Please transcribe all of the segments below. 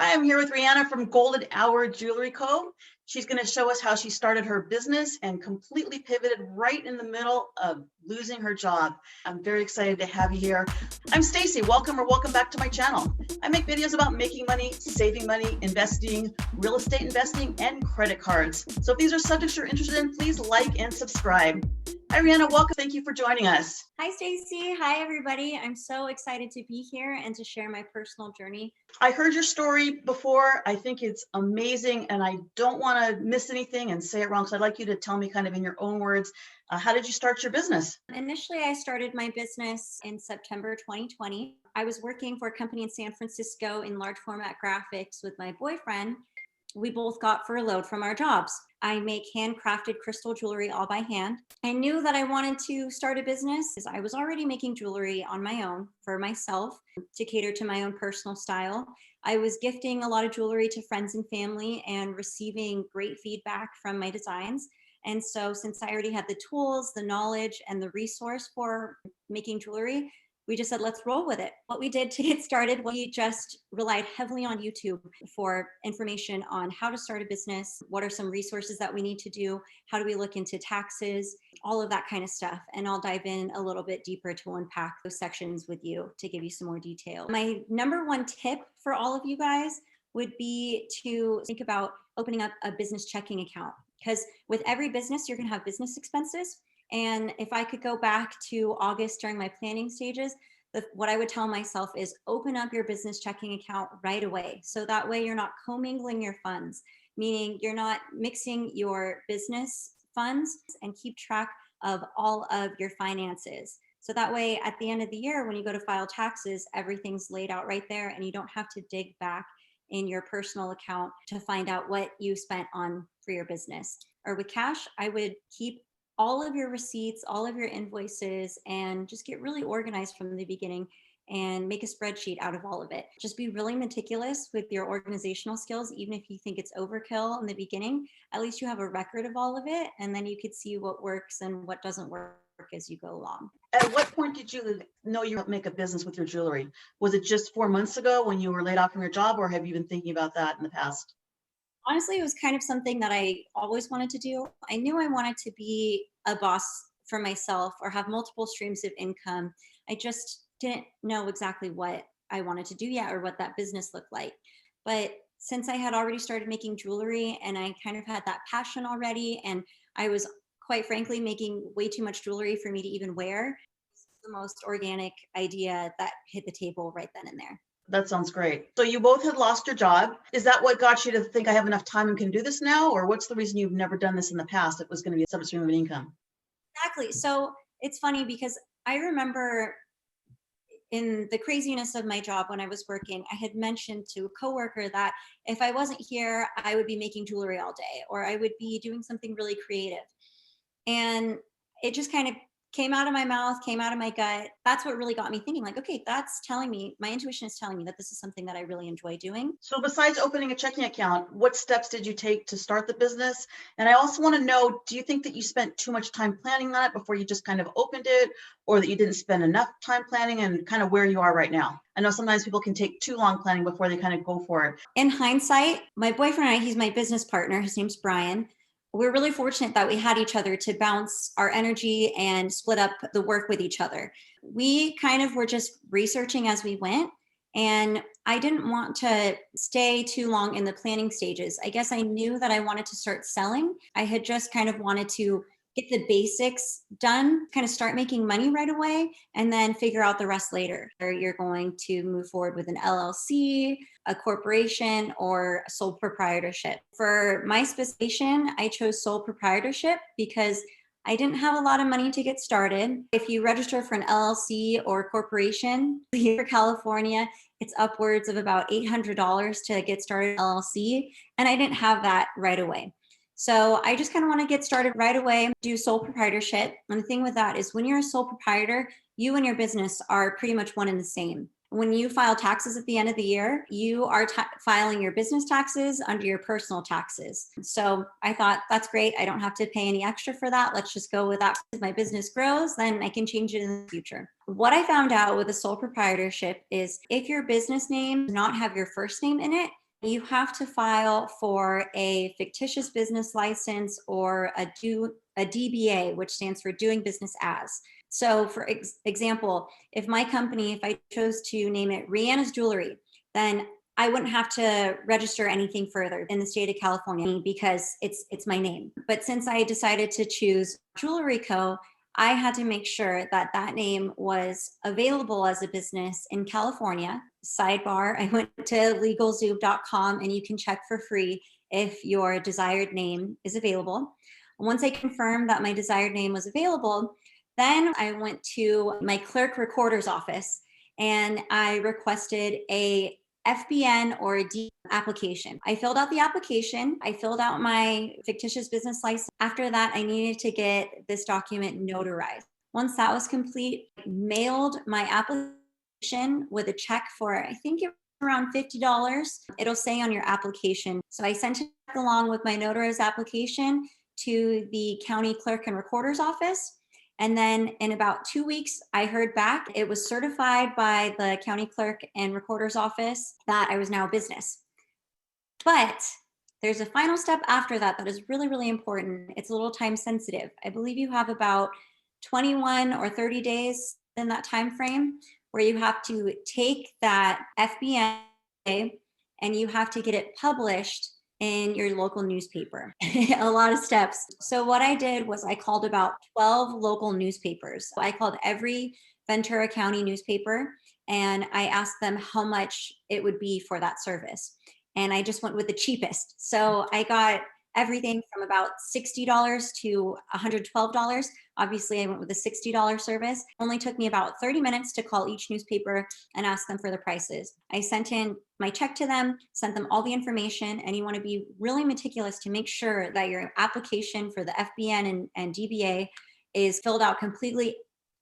Hi, I'm here with Rihanna from Golden Hour Jewelry Co. She's going to show us how she started her business and completely pivoted right in the middle of losing her job. I'm very excited to have you here. I'm Stacy. Welcome back to my channel. I make videos about making money, saving money, investing, real estate investing, and credit cards. So if these are subjects you're interested in, please like and subscribe. Hi, Rihanna. Welcome. Thank you for joining us. Hi, Stacy. Hi, everybody. I'm so excited to be here and to share my personal journey. I heard your story before. I think it's amazing, and I don't want to miss anything and say it wrong, so I'd like you to tell me kind of in your own words, how did you start your business? Initially, I started my business in September 2020. I was working for a company in San Francisco in large format graphics with my boyfriend. We both got furloughed from our jobs. I make handcrafted crystal jewelry all by hand. I knew that I wanted to start a business as I was already making jewelry on my own for myself to cater to my own personal style. I was gifting a lot of jewelry to friends and family and receiving great feedback from my designs. And so since I already had the tools, the knowledge, and the resource for making jewelry, we just said, let's roll with it. What we did to get started, we just relied heavily on YouTube for information on how to start a business, what are some resources that we need to do, how do we look into taxes, all of that kind of stuff. And I'll dive in a little bit deeper to unpack those sections with you to give you some more detail. My number one tip for all of you guys would be to think about opening up a business checking account, because with every business, you're going to have business expenses. And if I could go back to August during my planning stages, what I would tell myself is open up your business checking account right away. So that way you're not commingling your funds, meaning you're not mixing your business funds, and keep track of all of your finances. So that way at the end of the year, when you go to file taxes, everything's laid out right there and you don't have to dig back in your personal account to find out what you spent on for your business. Or with cash, I would keep all of your receipts, all of your invoices, and just get really organized from the beginning and make a spreadsheet out of all of it. Just be really meticulous with your organizational skills. Even if you think it's overkill in the beginning, at least you have a record of all of it, and then you could see what works and what doesn't work as you go along. At what point did you know you would make a business with your jewelry? Was it just 4 months ago when you were laid off from your job, or have you been thinking about that in the past? Honestly, it was kind of something that I always wanted to do. I knew I wanted to be a boss for myself or have multiple streams of income. I just didn't know exactly what I wanted to do yet or what that business looked like. But since I had already started making jewelry and I kind of had that passion already, and I was quite frankly making way too much jewelry for me to even wear, it's the most organic idea that hit the table right then and there. That sounds great. So you both had lost your job. Is that what got you to think I have enough time and can do this now? Or what's the reason you've never done this in the past? It was going to be a separate stream of income. Exactly. So it's funny because I remember in the craziness of my job when I was working, I had mentioned to a coworker that if I wasn't here, I would be making jewelry all day, or I would be doing something really creative. And it just kind of came out of my mouth, came out of my gut. That's what really got me thinking, like, okay, that's telling me, my intuition is telling me that this is something that I really enjoy doing. So besides opening a checking account, what steps did you take to start the business? And I also want to know, do you think that you spent too much time planning on it before you just kind of opened it, or that you didn't spend enough time planning, and kind of where you are right now? I know sometimes people can take too long planning before they kind of go for it. In hindsight, my boyfriend and I, he's my business partner, his name's Brian. We're really fortunate that we had each other to bounce our energy and split up the work with each other. We kind of were just researching as we went, and I didn't want to stay too long in the planning stages. I guess I knew that I wanted to start selling. I had just kind of wanted to get the basics done, kind of start making money right away, and then figure out the rest later. Or you're going to move forward with an LLC, a corporation, or a sole proprietorship. For my specification, I chose sole proprietorship because I didn't have a lot of money to get started. If you register for an LLC or corporation here in California, it's upwards of about $800 to get started LLC, and I didn't have that right away. So I just kind of want to get started right away, do sole proprietorship. And the thing with that is when you're a sole proprietor, you and your business are pretty much one and the same. When you file taxes at the end of the year, you are filing your business taxes under your personal taxes. So I thought, that's great. I don't have to pay any extra for that. Let's just go with that. As my business grows, then I can change it in the future. What I found out with a sole proprietorship is if your business name does not have your first name in it, you have to file for a fictitious business license or a DBA, which stands for doing business as. So for example, if my company, if I chose to name it Rihanna's Jewelry, then I wouldn't have to register anything further in the state of California because it's my name. But since I decided to choose Jewelry Co., I had to make sure that that name was available as a business in California. Sidebar, I went to legalzoom.com and you can check for free if your desired name is available. Once I confirmed that my desired name was available, then I went to my clerk recorder's office and I requested a FBN or a D application. I filled out the application. I filled out my fictitious business license. After that, I needed to get this document notarized. Once that was complete, I mailed my application with a check for, I think it was around $50. It'll say on your application. So I sent it along with my notarized application to the county clerk and recorder's office. And then in about 2 weeks, I heard back. It was certified by the county clerk and recorder's office that I was now a business. But there's a final step after that that is really, really important. It's a little time sensitive. I believe you have about 21 or 30 days in that time frame where you have to take that FBA and you have to get it published in your local newspaper. A lot of steps. So what I did was I called about 12 local newspapers. I called every Ventura County newspaper and I asked them how much it would be for that service. And I just went with the cheapest. So I got everything from about $60 to $112. Obviously, I went with a $60 service. It only took me about 30 minutes to call each newspaper and ask them for the prices. I sent in my check to them, sent them all the information, and you want to be really meticulous to make sure that your application for the FBN and DBA is filled out completely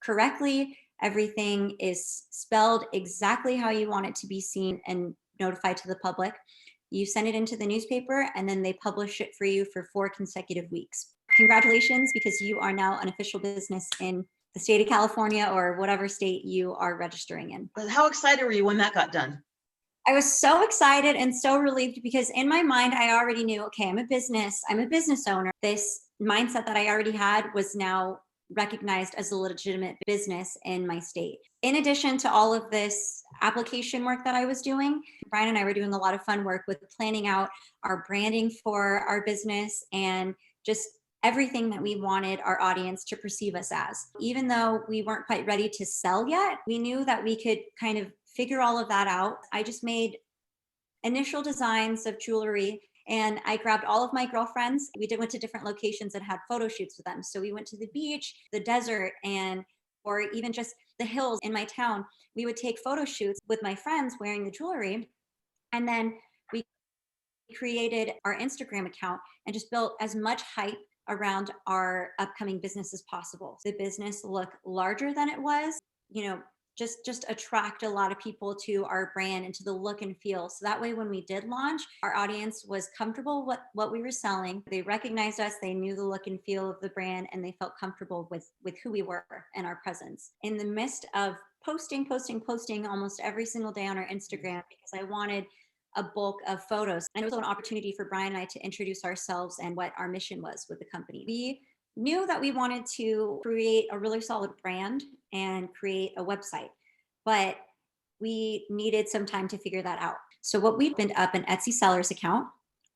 correctly. Everything is spelled exactly how you want it to be seen and notified to the public. You send it into the newspaper and then they publish it for you for 4 consecutive weeks. Congratulations, because you are now an official business in the state of California or whatever state you are registering in. How excited were you when that got done? I was so excited and so relieved because in my mind, I already knew, okay, I'm a business owner. This mindset that I already had was now recognized as a legitimate business in my state. In addition to all of this application work that I was doing, Brian and I were doing a lot of fun work with planning out our branding for our business and just everything that we wanted our audience to perceive us as. Even though we weren't quite ready to sell yet, we knew that we could kind of figure all of that out. I just made initial designs of jewelry and I grabbed all of my girlfriends. We went to different locations and had photo shoots with them. So we went to the beach, the desert, or even just the hills in my town. We would take photo shoots with my friends wearing the jewelry. And then we created our Instagram account and just built as much hype around our upcoming business as possible. The business looked larger than it was, just attract a lot of people to our brand and to the look and feel. So that way, when we did launch, our audience was comfortable with what we were selling. They recognized us, they knew the look and feel of the brand, and they felt comfortable with who we were and our presence. In the midst of posting almost every single day on our Instagram, because I wanted a bulk of photos. And it was an opportunity for Brian and I to introduce ourselves and what our mission was with the company. We knew that we wanted to create a really solid brand and create a website, but we needed some time to figure that out. So what we opened up an Etsy sellers account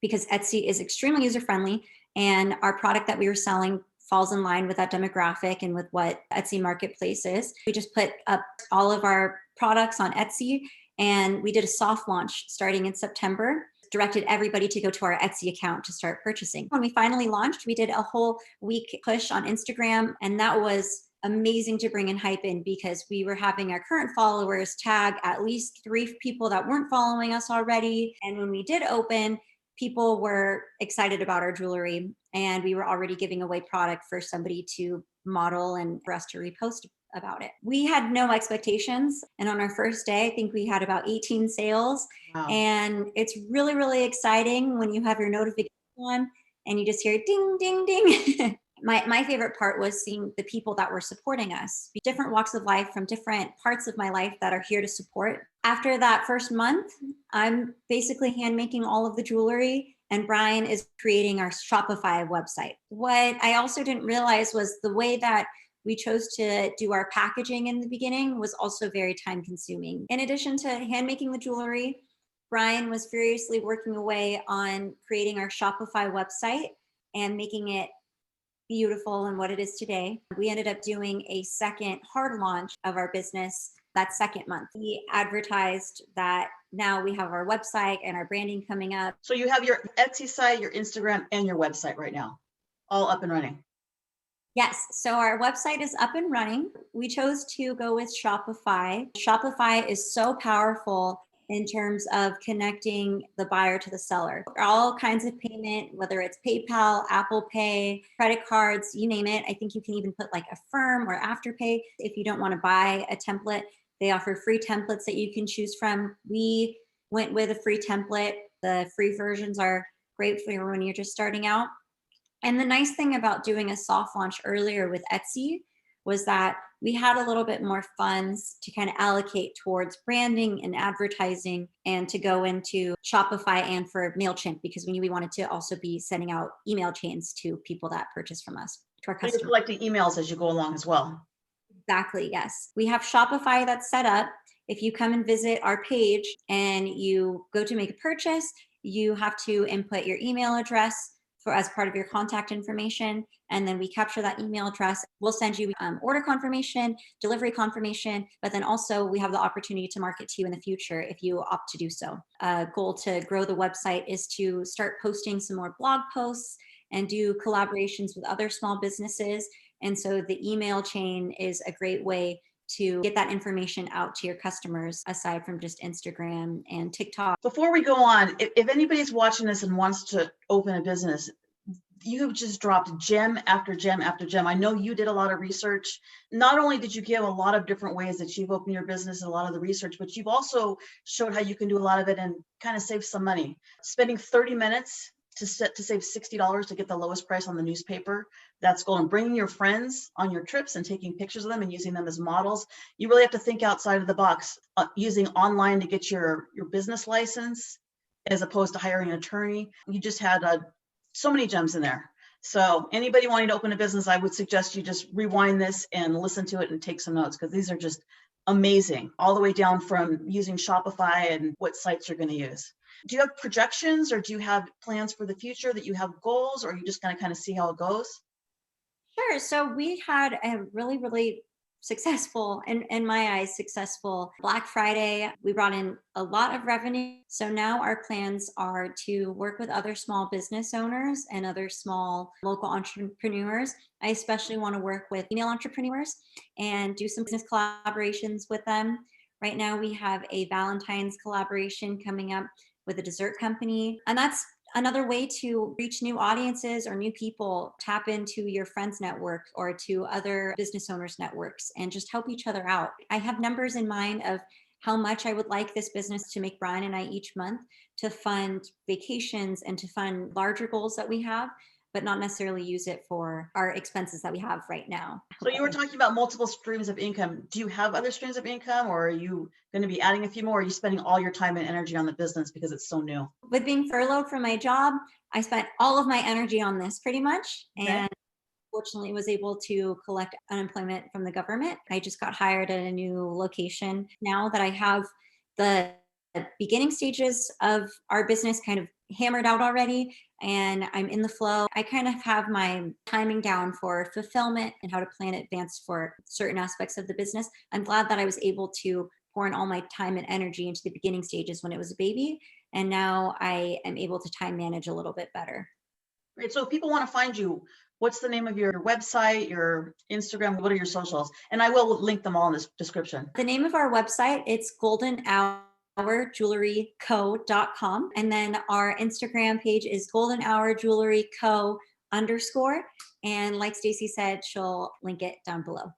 because Etsy is extremely user-friendly and our product that we were selling falls in line with that demographic and with what Etsy marketplace is. We just put up all of our products on Etsy and we did a soft launch starting in September, directed everybody to go to our Etsy account to start purchasing. When we finally launched, we did a whole week push on Instagram, and that was amazing to bring in hype in because we were having our current followers tag at least 3 people that weren't following us already. And when we did open, people were excited about our jewelry and we were already giving away product for somebody to model and for us to repost about it. We had no expectations. And on our first day, I think we had about 18 sales. Wow. And it's really, really exciting when you have your notification on and you just hear ding, ding, ding. My favorite part was seeing the people that were supporting us, different walks of life from different parts of my life that are here to support. After that first month, I'm basically hand making all of the jewelry, and Brian is creating our Shopify website. What I also didn't realize was the way that we chose to do our packaging in the beginning was also very time consuming. In addition to hand making the jewelry, Brian was furiously working away on creating our Shopify website and making it beautiful and what it is today. We ended up doing a second hard launch of our business that second month. We advertised that now we have our website and our branding coming up. So you have your Etsy site, your Instagram, and your website right now, all up and running. Yes, so our website is up and running. We chose to go with Shopify. Shopify is so powerful in terms of connecting the buyer to the seller. All kinds of payment, whether it's PayPal, Apple Pay, credit cards, you name it. I think you can even put like Affirm or Afterpay if you don't want to buy a template. They offer free templates that you can choose from. We went with a free template. The free versions are great for when you're just starting out. And the nice thing about doing a soft launch earlier with Etsy was that we had a little bit more funds to kind of allocate towards branding and advertising and to go into Shopify and for MailChimp, because we knew we wanted to also be sending out email chains to people that purchase from us, to our So you're customers. collecting emails as you go along as well. Exactly, yes. We have Shopify that's set up. If you come and visit our page and you go to make a purchase, you have to input your email address for as part of your contact information, and then we capture that email address. We'll send you order confirmation, delivery confirmation, but then also we have the opportunity to market to you in the future if you opt to do so. A goal to grow the website is to start posting some more blog posts and do collaborations with other small businesses. And so the email chain is a great way to get that information out to your customers, aside from just Instagram and TikTok. Before we go on, if anybody's watching this and wants to open a business, you have just dropped gem after gem after gem. I know you did a lot of research. Not only did you give a lot of different ways that you've opened your business and a lot of the research, but you've also showed how you can do a lot of it and kind of save some money. Spending 30 minutes to save $60 to get the lowest price on the newspaper. That's gold. And bringing your friends on your trips and taking pictures of them and using them as models. You really have to think outside of the box. Using online to get your business license as opposed to hiring an attorney. You just had so many gems in there. So anybody wanting to open a business, I would suggest you just rewind this and listen to it and take some notes, because these are just amazing, all the way down from using Shopify and what sites you're going to use. Do you have projections, or do you have plans for the future, that you have goals, or are you just going to kind of see how it goes? Sure. So we had a really, really successful, in my eyes, successful Black Friday. We brought in a lot of revenue. So now our plans are to work with other small business owners and other small local entrepreneurs. I especially want to work with female entrepreneurs and do some business collaborations with them. Right now we have a Valentine's collaboration coming up with a dessert company. And that's another way to reach new audiences or new people. Tap into your friends network or to other business owners networks and just help each other out. I have numbers in mind of how much I would like this business to make Brian and I each month to fund vacations and to fund larger goals that we have, but not necessarily use it for our expenses that we have right now. So you were talking about multiple streams of income. Do you have other streams of income, or are you going to be adding a few more? Or are you spending all your time and energy on the business because it's so new? With being furloughed from my job, I spent all of my energy on this pretty much. Okay. And fortunately was able to collect unemployment from the government. I just got hired at a new location. Now that I have the beginning stages of our business kind of hammered out already and I'm in the flow, I kind of have my timing down for fulfillment and how to plan advance for certain aspects of the business. I'm glad that I was able to pour in all my time and energy into the beginning stages when it was a baby. And now I am able to time manage a little bit better. Great. So if people want to find you, what's the name of your website, your Instagram? What are your socials? And I will link them all in this description. The name of our website, it's goldenhourjewelryco.com. And then our Instagram page is goldenhourjewelryco_. And like Stacy said, she'll link it down below.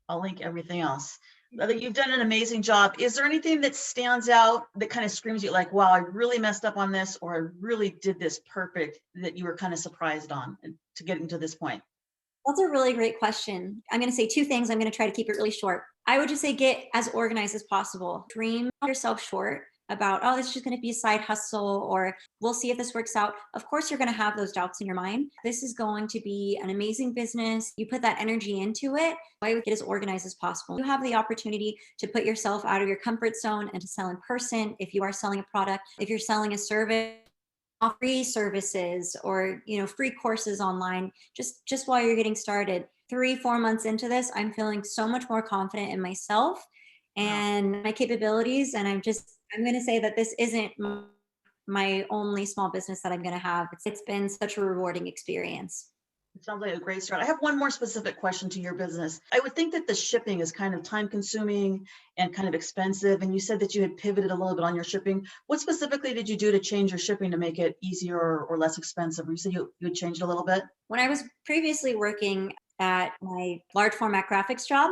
I'll link everything else. You've done an amazing job. Is there anything that stands out that kind of screams you like, wow, I really messed up on this, or I really did this perfect, that you were kind of surprised on to getting to this point? That's a really great question. I'm going to say two things. I'm going to try to keep it really short. I would just say get as organized as possible. Dream yourself short about, oh, this is just going to be a side hustle, or we'll see if this works out. Of course, you're going to have those doubts in your mind. This is going to be an amazing business. You put that energy into it. I would get as organized as possible. You have the opportunity to put yourself out of your comfort zone and to sell in person. If you are selling a product, if you're selling a service, free services, or free courses online, just while you're getting started. 3-4 months into this, I'm feeling so much more confident in myself Wow. and my capabilities, and I'm going to say that this isn't my only small business that I'm going to have. It's been such a rewarding experience. It sounds like a great start. I have one more specific question to your business. I would think that the shipping is kind of time consuming and kind of expensive. And you said that you had pivoted a little bit on your shipping. What specifically did you do to change your shipping to make it easier or less expensive? You said you had changed a little bit. When I was previously working at my large format graphics job,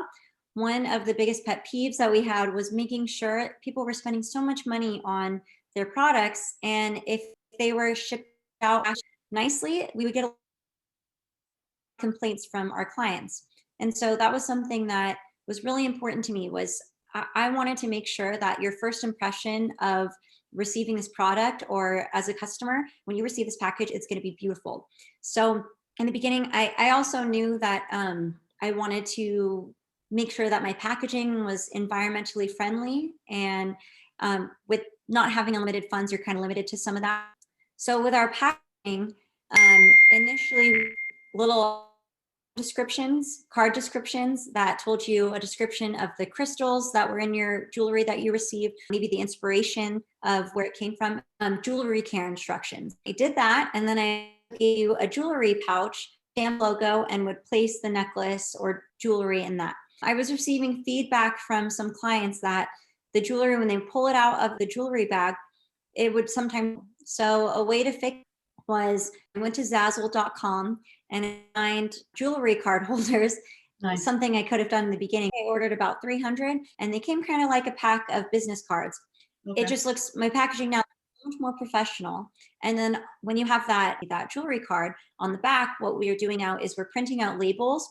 one of the biggest pet peeves that we had was making sure people were spending so much money on their products. And if they were shipped out nicely, we would get complaints from our clients. And so that was something that was really important to me. Was I wanted to make sure that your first impression of receiving this product, or as a customer, when you receive this package, it's going to be beautiful. So in the beginning, I also knew that I wanted to make sure that my packaging was environmentally friendly, and with not having unlimited funds, you're kind of limited to some of that. So with our packaging, initially little card descriptions that told you a description of the crystals that were in your jewelry that you received, maybe the inspiration of where it came from, jewelry care instructions. I did that, and then I gave you a jewelry pouch, stamp logo, and would place the necklace or jewelry in that. I was receiving feedback from some clients that the jewelry, when they pull it out of the jewelry bag, it would sometimes. So a way to fix was I went to Zazzle.com and I find jewelry card holders. Nice. Something I could have done in the beginning. I ordered about 300, and they came kind of like a pack of business cards. Okay. It just looks, my packaging now is much more professional. And then when you have that jewelry card on the back, what we are doing now is we're printing out labels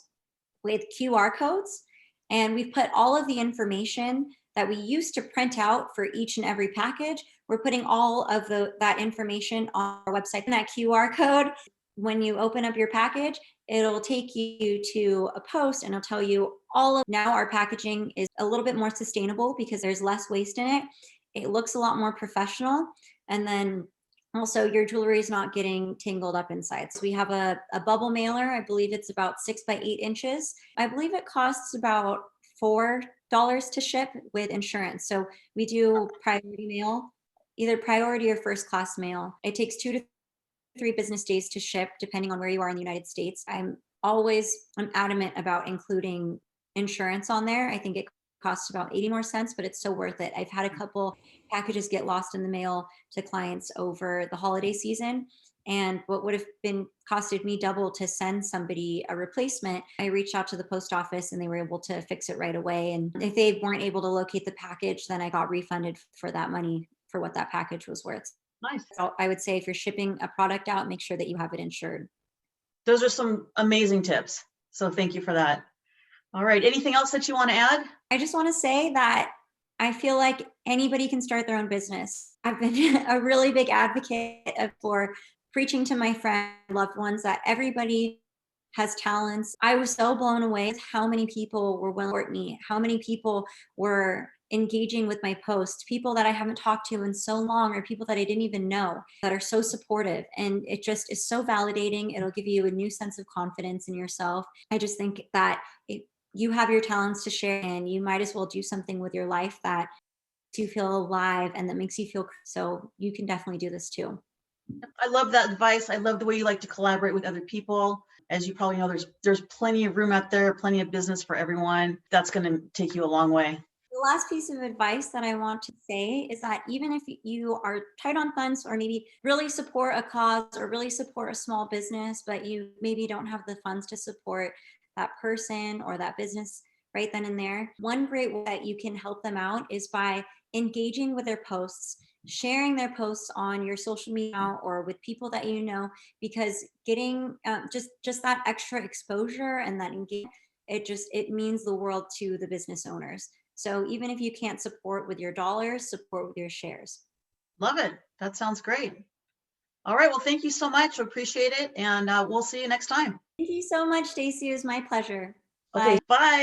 with QR codes, and we've put all of the information that we used to print out for each and every package. We're putting all of that information on our website. And that QR code, when you open up your package, it'll take you to a post and it'll tell you all of. Now our packaging is a little bit more sustainable because there's less waste in it. It looks a lot more professional. And then also your jewelry is not getting tangled up inside. So we have a bubble mailer. I believe it's about 6 by 8 inches. I believe it costs about $4 to ship with insurance. So we do priority mail, either priority or first class mail. It takes 2 to 3 business days to ship, depending on where you are in the United States. I'm adamant about including insurance on there. I think it costs about 80 more cents, but it's so worth it. I've had a couple packages get lost in the mail to clients over the holiday season. And what would have been costed me double to send somebody a replacement, I reached out to the post office and they were able to fix it right away. And if they weren't able to locate the package, then I got refunded for that money for what that package was worth. Nice. So I would say if you're shipping a product out, make sure that you have it insured. Those are some amazing tips. So thank you for that. All right. Anything else that you want to add? I just want to say that I feel like anybody can start their own business. I've been a really big advocate for preaching to my friends, loved ones, that everybody has talents. I was so blown away with how many people were willing to support me, how many people were engaging with my posts, people that I haven't talked to in so long, or people that I didn't even know that are so supportive. And it just is so validating. It'll give you a new sense of confidence in yourself. I just think that you have your talents to share, and you might as well do something with your life that makes you feel alive and that makes you feel. So you can definitely do this too. I love that advice. I love the way you like to collaborate with other people. As you probably know, there's plenty of room out there, plenty of business for everyone. That's going to take you a long way. The last piece of advice that I want to say is that even if you are tight on funds, or maybe really support a cause or really support a small business, but you maybe don't have the funds to support that person or that business right then and there, one great way that you can help them out is by engaging with their posts, sharing their posts on your social media or with people that you know, because getting just that extra exposure and that engagement, it means the world to the business owners. So even if you can't support with your dollars, support with your shares. Love it. That sounds great. All right. Well, thank you so much. Appreciate it. And we'll see you next time. Thank you so much, Stacey. It was my pleasure. Okay. Bye. Bye.